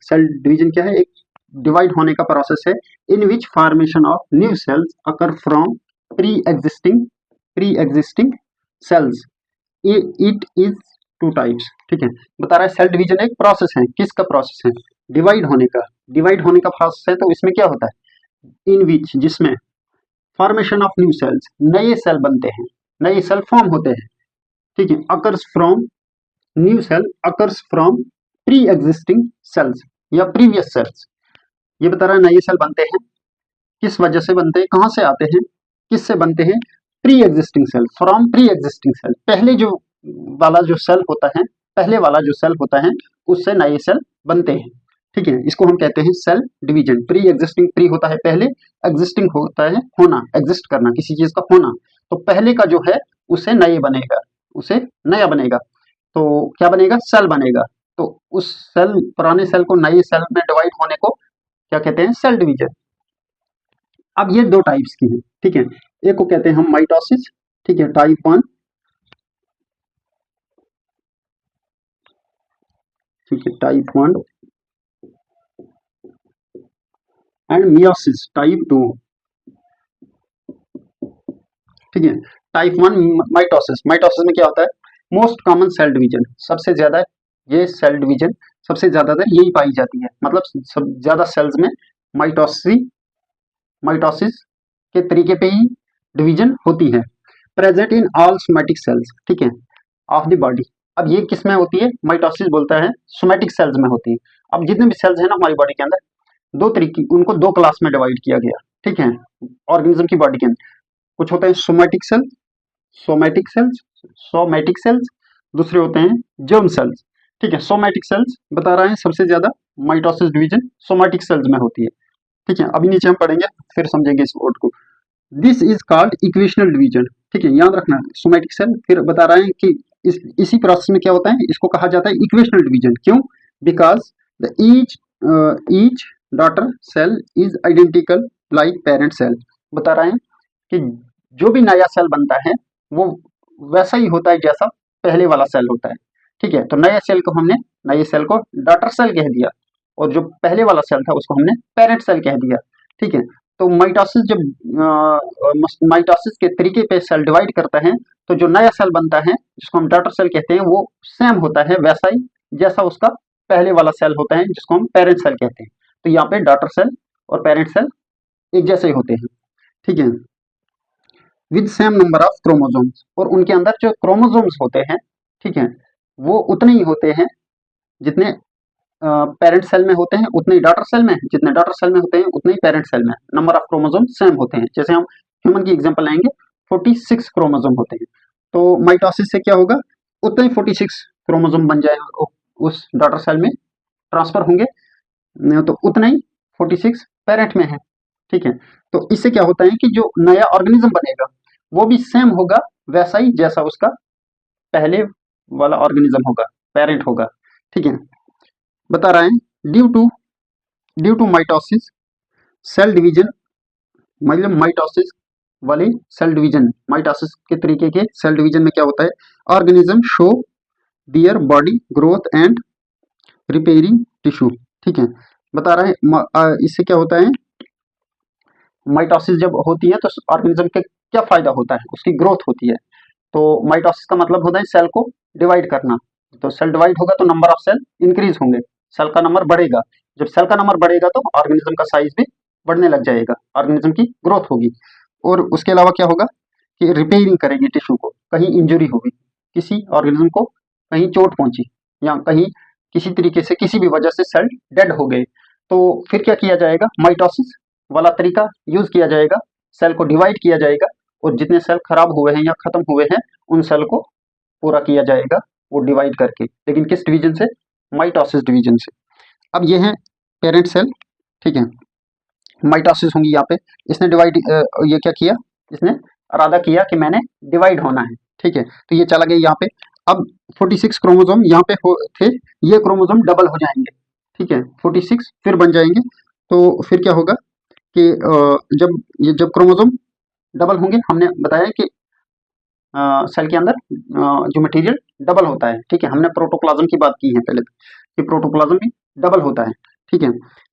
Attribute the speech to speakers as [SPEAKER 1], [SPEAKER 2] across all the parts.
[SPEAKER 1] Cell division क्या है? एक डिवाइड होने का प्रोसेस है in which formation of new cells occur from pre existing cells. It is two types. ठीक है, बता रहा है सेल डिवीजन एक प्रोसेस है। किसका प्रोसेस है? डिवाइड होने का। डिवाइड होने का प्रोसेस है, तो इसमें क्या होता है? इन विच, जिसमें फॉर्मेशन ऑफ न्यू सेल्स, नए सेल बनते हैं, नए सेल फॉर्म होते हैं। ठीक है, occurs from new cell occurs from pre existing cells या प्रीवियस सेल्स। ये बता रहा है नए सेल बनते हैं, किस वजह से बनते हैं, कहां से आते हैं, किससे बनते हैं? Pre existing cell, from pre existing cell, पहले जो वाला जो सेल होता है, पहले वाला जो सेल होता है उससे नए सेल बनते हैं। ठीक है, इसको हम कहते हैं cell division. Pre existing, pre होता है पहले, एग्जिस्टिंग होता है होना, एग्जिस्ट करना, किसी चीज का होना। तो पहले का जो है उससे नए बनेगा, उसे नया बनेगा, तो क्या बनेगा? सेल बनेगा। तो उस सेल, पुराने सेल को नए सेल में डिवाइड होने को क्या कहते हैं? Cell division. अब ये दो टाइप्स की है। ठीक है, एक को कहते हैं हम माइटोसिस। ठीक है, टाइप 1। ठीक है, टाइप 1 एंड मियोसिस टाइप 2। ठीक है, टाइप 1 माइटोसिस। माइटोसिस में क्या होता है? मोस्ट कॉमन सेल डिवीजन, सबसे ज्यादा ये सेल डिवीजन सबसे ज्यादातर यही पाई जाती है, मतलब सब ज्यादा सेल्स में माइटोसिस के तरीके पे ही डिवीजन होती है। Present in all somatic cells, ठीक है, ऑफ द बॉडी। अब ये किस में होती है? माइटोसिस बोलता है सोमैटिक सेल्स में होती है। अब जितने भी सेल्स हैं ना हमारी बॉडी के अंदर, दो तरीके, उनको दो क्लास में डिवाइड किया गया। ठीक है, ऑर्गेनिज्म की बॉडी के अंदर कुछ होते हैं सोमैटिक सेल्स, सोमैटिक सेल्स, दूसरे होते हैं जर्म सेल्स। ठीक है, सोमैटिक सेल्स बता रहे हैं सबसे ज्यादा माइटोसिस डिवीजन सोमैटिक सेल्स में होती है। ठीक है, अभी नीचे हम पढ़ेंगे, फिर समझेंगे इस वर्ड को। This is called equational division. ठीक है, याद रखना, सोमैटिक सेल। फिर बता रहे हैं कि इसी प्रोसेस में क्या होता है? इसको कहा जाता है इक्वेशनल डिवीजन। क्यों? Because the each daughter cell is identical like parent cell. बता रहे हैं कि जो भी नया सेल बनता है वो वैसा ही होता है जैसा पहले वाला सेल होता है। ठीक है, तो नए सेल को डॉटर सेल कह दिया, और जो पहले वाला सेल था उसको हमने पेरेंट सेल कह दिया। ठीक है, तो माइटोसिस जब माइटोसिस के तरीके पे सेल डिवाइड करता है, तो जो नया सेल बनता है जिसको हम डॉटर सेल कहते हैं, वो सेम होता है वैसा ही जैसा उसका पहले वाला सेल होता है जिसको हम पेरेंट सेल कहते हैं। तो यहाँ पे डॉटर सेल और पेरेंट सेल एक जैसे ही होते हैं। ठीक है, with same number of chromosomes, और उनके अंदर जो क्रोमोसोम्स होते हैं, ठीक है, वो उतने ही होते हैं जितने पेरेंट सेल में होते हैं, उतने ही डॉटर सेल में, जितने डॉटर सेल में होते हैं उतने ही पेरेंट सेल में। नंबर ऑफ क्रोमोसोम सेम होते हैं। जैसे हम ह्यूमन की एग्जांपल लेंगे, 46 क्रोमोसोम होते हैं, तो माइटोसिस से क्या होगा? उतने ही 46 क्रोमोसोम बन जाए, उस डॉटर सेल में ट्रांसफर होंगे, तो उतना ही 46 पेरेंट में है। ठीक है, तो इससे क्या होता है कि जो नया ऑर्गेनिज्म बनेगा वो भी सेम होगा वैसा ही जैसा उसका पहले वाला ऑर्गेनिज्म होगा, पेरेंट होगा। ठीक है, बता रहे हैं due to mitosis cell division, मतलब माइटोसिस वाली सेल डिवीजन, माइटोसिस के तरीके के सेल डिवीजन में क्या होता है? Organism show their body growth and repairing tissue. ठीक है, बता रहे हैं इससे क्या होता है? माइटोसिस जब होती है तो ऑर्गेनिज्म के क्या फायदा होता है? उसकी ग्रोथ होती है। तो माइटोसिस का मतलब होता है सेल को डिवाइड करना। तो सेल डिवाइड होगा तो नंबर ऑफ सेल इंक्रीज होंगे, सेल का नंबर बढ़ेगा। जब सेल का नंबर बढ़ेगा तो ऑर्गेनिज्म का साइज भी बढ़ने लग जाएगा, ऑर्गेनिज्म की ग्रोथ होगी। और उसके अलावा क्या होगा कि रिपेयरिंग करेगी टिश्यू को, कहीं इंजरी होगी, किसी ऑर्गेनिज्म को कहीं चोट पहुंची, या कहीं किसी तरीके से किसी भी वजह से सेल डेड हो गए, तो फिर क्या किया जाएगा? माइटोसिस वाला तरीका यूज किया जाएगा, सेल को डिवाइड किया जाएगा, और जितने सेल खराब हुए हैं या खत्म हुए हैं उन सेल को पूरा किया जाएगा वो डिवाइड करके। लेकिन किस डिवीजन से? माइटोसिस डिवीजन से। अब ये है पेरेंट सेल। ठीक है, माइटोसिस होंगी यहाँ पे, इसने डिवाइड, ये क्या किया? इसने इरादा किया कि मैंने डिवाइड होना है। ठीक है, तो ये चला गया यहाँ पे। अब 46 क्रोमोसोम यहाँ पे थे, ये क्रोमोसोम डबल हो जाएंगे। ठीक है, 46 फिर बन जाएंगे, तो फिर क्या होगा कि जब क्रोमोसोम डबल होंगे, हमने बताया कि सेल के अंदर जो मटेरियल डबल होता है। ठीक है, हमने प्रोटोप्लाज्म की बात की है पहले कि प्रोटोप्लाज्म भी डबल होता है। ठीक है।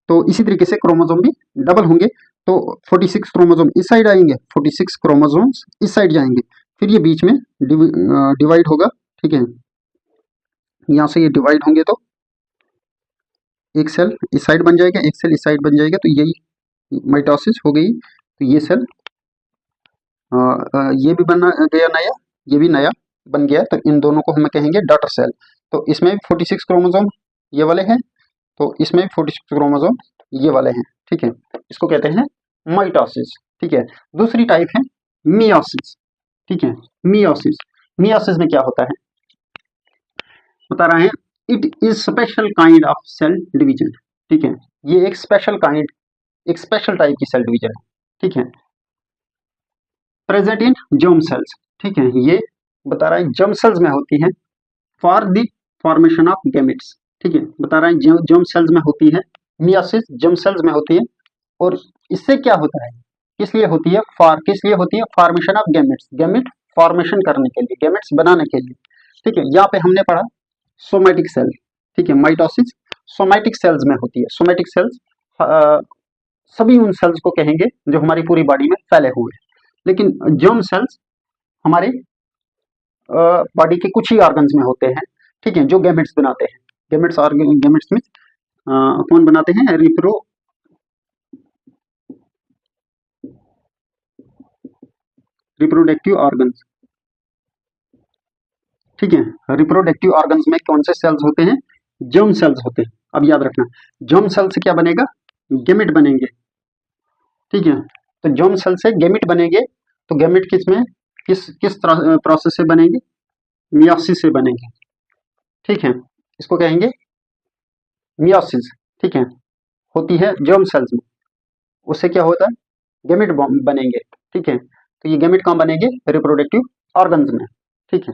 [SPEAKER 1] तो इसी तरीके से क्रोमोसोम भी डबल होंगे, तो 46 क्रोमोसोम इस साइड आएंगे, 46 क्रोमोसोम्स इस साइड जाएंगे, फिर ये बीच में डिवाइड होगा। ठीक है, यहाँ से ये डिवाइड होंगे तो एक सेल इस साइड बन जाएगा, एक सेल इस साइड बन जाएगा, तो यही माइटोसिस हो गई। तो ये सेल ये भी बन गया नया, ये भी नया बन गया, तो इन दोनों को हम कहेंगे डॉटर सेल। तो इसमें भी 46 क्रोमोसोम ये वाले हैं, तो इसमें भी 46 क्रोमोसोम ये वाले हैं। ठीक है, इसको कहते हैं माइटोसिस। ठीक है, दूसरी टाइप है मियोसिस। ठीक है, मियोसिस, मियोसिस में क्या होता है बता रहे हैं, it is special kind of cell division. ठीक है, ये एक स्पेशल काइंड, एक स्पेशल टाइप की सेल डिवीजन है। ठीक है, प्रेजेंट इन जर्म सेल्स। ठीक है, ये बता रहा है जर्म सेल्स में होती है for the formation of gametes. ठीक है, बता रहा है जर्म सेल्स में होती है, मियोसिस जर्म सेल्स में होती है, और इससे क्या होता है, किस लिए होती है, किस लिए होती है, formation of gametes, gamete formation करने के लिए, गैमेट्स बनाने के लिए। ठीक है, यहाँ पे हमने पढ़ा सोमैटिक सेल। ठीक है, माइटोसिस सोमैटिक सेल्स में होती है। सोमैटिक सेल्स सभी उन सेल्स को कहेंगे जो हमारी पूरी बॉडी में फैले हुए हैं, लेकिन जर्म सेल्स हमारे बॉडी के कुछ ही ऑर्गन्स में होते हैं। ठीक है, जो गैमेट्स बनाते हैं, गैमेट्स गैमेट्स में कौन बनाते हैं, रिप्रोडक्टिव ऑर्गन्स। ठीक है, रिप्रोडक्टिव ऑर्गन्स में कौन से सेल्स होते हैं, जर्म सेल्स होते हैं। अब याद रखना, जर्म सेल से क्या बनेगा, गैमेट बनेंगे। ठीक है, तो जर्म सेल से गैमेट बनेंगे, तो गैमेट किस में, किस किस प्रोसेस से बनेंगे, मियोसिस से बनेंगे। ठीक है, इसको कहेंगे मियोसिस। ठीक है, होती है जर्म सेल्स में, उससे क्या होता है, गैमेट बनेंगे। ठीक है, तो ये गैमेट कहाँ बनेंगे, रिप्रोडक्टिव ऑर्गन्स में। ठीक है,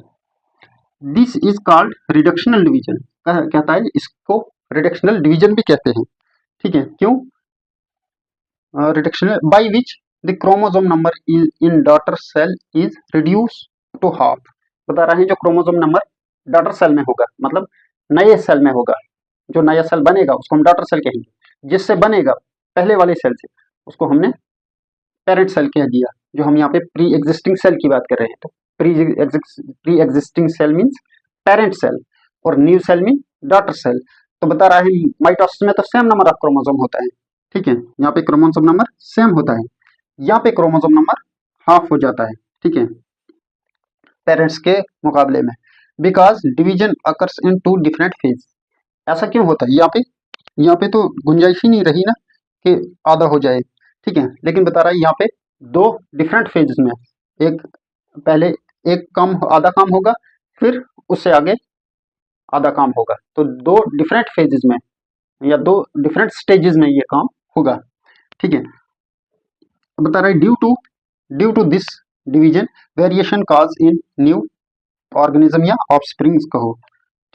[SPEAKER 1] this is called reductional division, कहता है इसको रिडक्शनल डिवीजन भी कहते हैं। ठीक है, क्यों, reductional by which the chromosome number in daughter cell is reduce to half. बता रहे हैं जो क्रोमोसोम नंबर डॉटर सेल में होगा, मतलब नए सेल में होगा, जो नया सेल बनेगा उसको हम डॉटर सेल कहेंगे, जिससे बनेगा पहले वाले सेल से, उसको हमने पेरेंट सेल कह दिया। जो हम यहाँ पे प्री एग्जिस्टिंग सेल की बात कर रहे हैं, तो pre existing cell means parent cell, और new cell mean daughter cell. तो बता रहा है माइटोसिस में तो सेम नंबर ऑफ क्रोमोसोम होता है। ठीक है, यहाँ पे क्रोमोसोम नंबर सेम होता है, यहाँ पे क्रोमोसोम नंबर हाफ हो जाता है। ठीक है, पेरेंट्स के मुकाबले में, because division occurs in two different phase. ऐसा क्यों होता है, यहाँ पे तो गुंजाइश ही नहीं रही ना कि आधा हो जाए। ठीक है, लेकिन बता रहा है यहाँ पे दो डिफरेंट फेजेस में, एक पहले एक काम आधा काम होगा, फिर उससे आगे आधा काम होगा, तो दो डिफरेंट फेजेस में या दो डिफरेंट स्टेजेस में ये काम होगा। ठीक है, बता रहा है due to this division variation cause in new organism या ऑफस्प्रिंग्स कहो।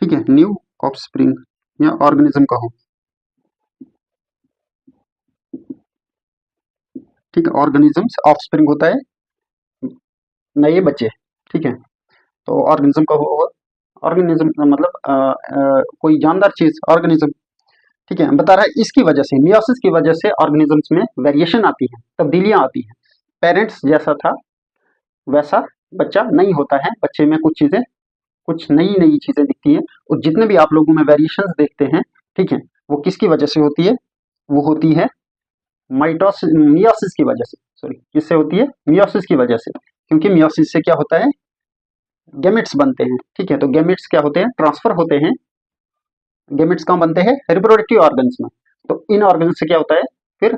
[SPEAKER 1] ठीक है, न्यू ऑफस्प्रिंग या ऑर्गेनिज्म कहो। ठीक है, ऑर्गेनिजम्स ऑफस्प्रिंग होता है नए बच्चे। ठीक है, तो ऑर्गेनिज्म कहो, ऑर्गेनिज्म मतलब कोई जानदार चीज, ऑर्गेनिज्म। ठीक है, बता रहा है इसकी वजह से, मियोसिस की वजह से ऑर्गेनिजम्स में वेरिएशन आती है, तब्दीलियां आती हैं। पेरेंट्स जैसा था वैसा बच्चा नहीं होता है, बच्चे में कुछ चीजें, कुछ नई नई चीजें दिखती हैं, और जितने भी आप लोगों में वेरिएशंस देखते हैं, ठीक है, वो किसकी वजह से होती है, वो होती है मियोसिस की वजह से। सॉरी, किससे होती है, मियोसिस की वजह से, क्योंकि मियोसिस से क्या होता है, गैमेट्स बनते हैं। ठीक है, तो गैमेट्स क्या होते हैं, ट्रांसफर होते हैं। गैमेट्स कहाँ बनते हैं, रिप्रोडक्टिव ऑर्गन्स में। तो इन ऑर्गन्स से क्या होता है, फिर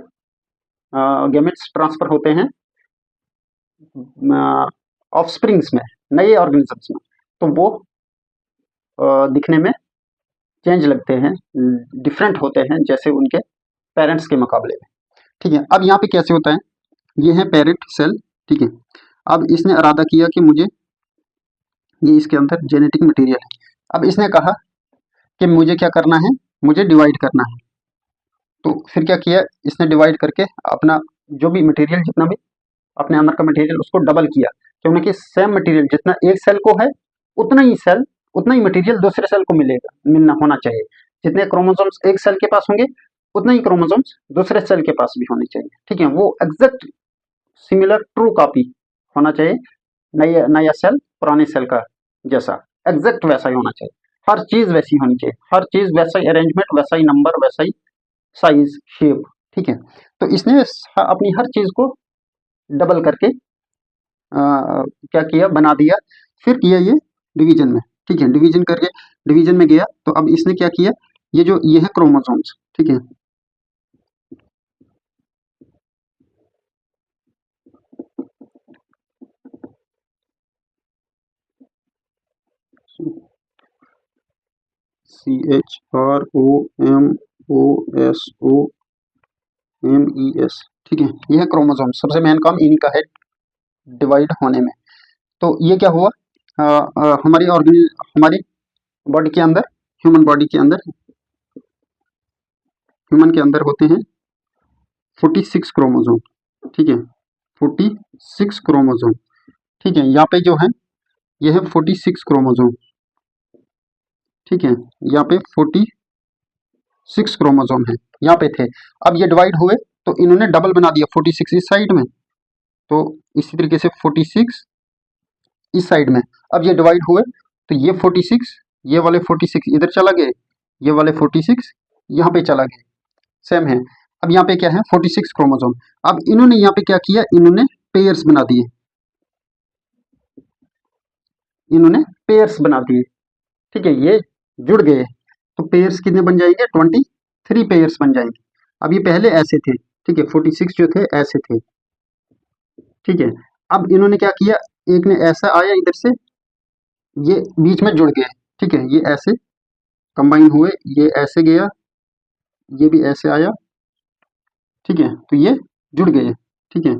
[SPEAKER 1] गैमेट्स ट्रांसफर होते हैं ऑफस्प्रिंग्स में, नए ऑर्गेनिजम्स में, तो वो दिखने में चेंज लगते हैं, डिफरेंट होते हैं जैसे उनके पेरेंट्स के मुकाबले में। ठीक है, अब यहाँ पे कैसे होता है, ये है पेरेंट सेल। ठीक है, अब इसने इरादा किया कि मुझे ये इसके अंदर जेनेटिक मटेरियल है, अब इसने कहा कि मुझे क्या करना है, मुझे डिवाइड करना है। तो फिर क्या किया इसने, डिवाइड करके अपना जो भी मटेरियल, जितना भी अपने अंदर का मटेरियल, उसको डबल किया, क्योंकि सेम मटेरियल जितना एक सेल को है, उतना ही मटेरियल दूसरे सेल को मिलना होना चाहिए। जितने क्रोमोसोम्स एक सेल के पास होंगे, उतना ही क्रोमोसोम्स दूसरे सेल के पास भी होने चाहिए, ठीक है। वो एग्जैक्ट सिमिलर ट्रू कॉपी होना चाहिए, नया नया सेल पुराने सेल का जैसा एग्जैक्ट वैसा ही होना चाहिए। हर चीज वैसी होनी चाहिए, हर चीज वैसा ही अरेंजमेंट, वैसा ही नंबर, वैसा ही साइज, शेप, ठीक है। तो इसने अपनी हर चीज को डबल करके क्या किया, बना दिया। फिर किया ये डिवीजन में, ठीक है। डिवीजन करके डिवीजन में गया, तो अब इसने क्या किया, ये है क्रोमोसोम्स, ठीक है। CHROMOSOMES, ठीक है। यह है क्रोमोसोम, सबसे मेन काम इन्हीं का है डिवाइड होने में। तो ये क्या हुआ, हमारी बॉडी के अंदर, ह्यूमन बॉडी के अंदर, ह्यूमन के अंदर होते हैं 46 क्रोमोसोम, ठीक है। 46 क्रोमोसोम, ठीक है। यहाँ पे जो है ये है 46 क्रोमोसोम, ठीक है। यहाँ पे 46 क्रोमोसोम है, यहाँ पे थे। अब ये डिवाइड हुए तो इन्होंने डबल बना दिया, 46 इस साइड में, तो इसी तरीके से 46 इस साइड में। अब ये डिवाइड हुए तो ये 46, ये वाले 46 इधर चला गए, ये वाले 46 यहाँ पे चला गए, सेम है। अब यहाँ पे क्या है, 46 क्रोमोसोम। अब इन्होंने यहाँ पे क्या किया, इन्होंने पेयर्स बना दिए, इन्होंने पेयर्स बना दिए, ठीक है। ये जुड़ गए, तो पेयर्स कितने बन जाएंगे, 23 पेयर्स बन जाएंगे। अब ये पहले ऐसे थे, ठीक है, 46 जो थे ऐसे थे, ठीक है। अब इन्होंने क्या किया, एक ने ऐसा आया इधर से, ये बीच में जुड़ गए, ठीक है। ये ऐसे कंबाइन हुए, ये ऐसे गया, ये भी ऐसे आया, ठीक है। तो ये जुड़ गए, ठीक है।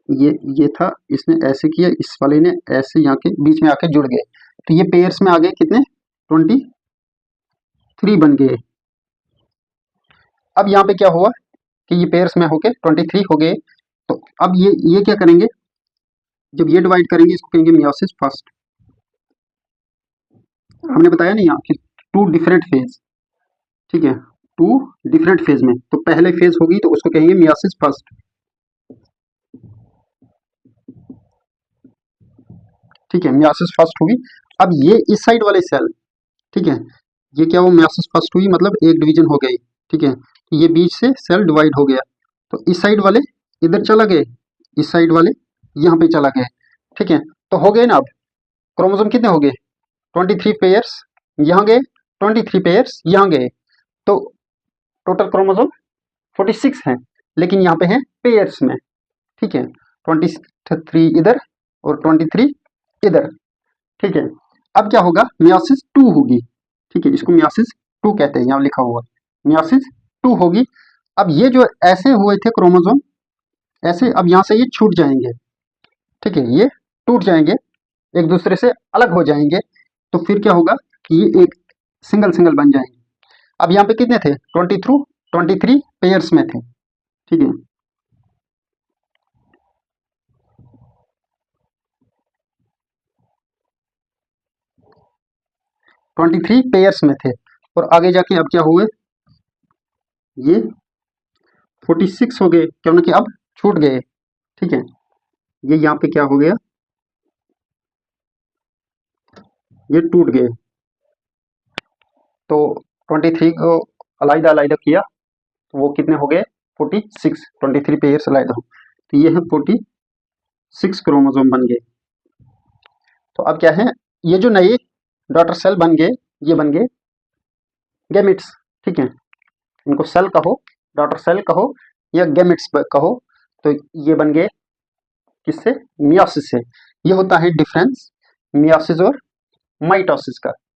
[SPEAKER 1] ये था, इसने ऐसे किया, इस वाले ने ऐसे यहाँ के बीच में आके जुड़ गए, तो ये पेयर्स में आ गए कितने, 23 बन गए। अब यहाँ पे क्या हुआ कि ये पेयर्स में होके 23 हो गए। तो अब ये क्या करेंगे, जब ये डिवाइड करेंगे इसको कहेंगे मियोसिस फर्स्ट। हमने बताया नहीं यहाँ कि 2 डिफरेंट फेज, ठीक है, 2 डिफरेंट फेज में, तो पहले फेज होगी तो उसको कहेंगे मियोसिस फर्स्ट, ठीक है। मियोसिस फर्स्ट होगी। अब ये इस साइड वाले सेल, ठीक है, ये क्या वो मियोसिस फर्स्ट हुई, मतलब एक डिवीजन हो गई, ठीक है। ये बीच से सेल डिवाइड हो गया, तो इस साइड वाले इधर चला गए, इस साइड वाले यहाँ पे चला गए, ठीक है। तो हो गए ना, अब क्रोमोसोम कितने हो गए, 23 पेयर्स यहाँ गए, 23 पेयर्स यहाँ गए, तो टोटल क्रोमोसोम 46 हैं, लेकिन यहाँ पे है पेयर्स में, ठीक है। 23 इधर और 23 इधर, ठीक है। अब क्या होगा, मियोसिस 2 होगी, ठीक है। इसको मियोसिस 2 कहते हैं, यहाँ लिखा हुआ मियोसिस 2 होगी। अब ये जो ऐसे हुए थे क्रोमोसोम, ऐसे अब यहाँ से ये छूट जाएंगे, ठीक है, ये टूट जाएंगे, एक दूसरे से अलग हो जाएंगे। तो फिर क्या होगा कि ये एक सिंगल सिंगल बन जाएंगे। अब यहाँ पे कितने थे, 23 पेयर्स में थे, ठीक है। ट्वेंटी थ्री पेयर्स में थे, और आगे जाके अब क्या हुए, ये 46 हो गए, क्या कि अब छूट गए, ठीक है। ये यहाँ पे क्या हो गया, ये टूट गए, तो 23 को अलग अलग किया, तो वो कितने हो गए, 46, 23 पेयर्स अलग हो, तो ये है 46 क्रोमोसोम बन गए। तो अब क्या है, ये जो नए डॉटर सेल बन गए, ये बन गए गैमेट्स, ठीक है। इनको सेल कहो, डॉटर सेल कहो या गैमेट्स कहो, तो ये बन गए किससे, मियोसिस से। ये होता है डिफरेंस मियोसिस और माइटोसिस का।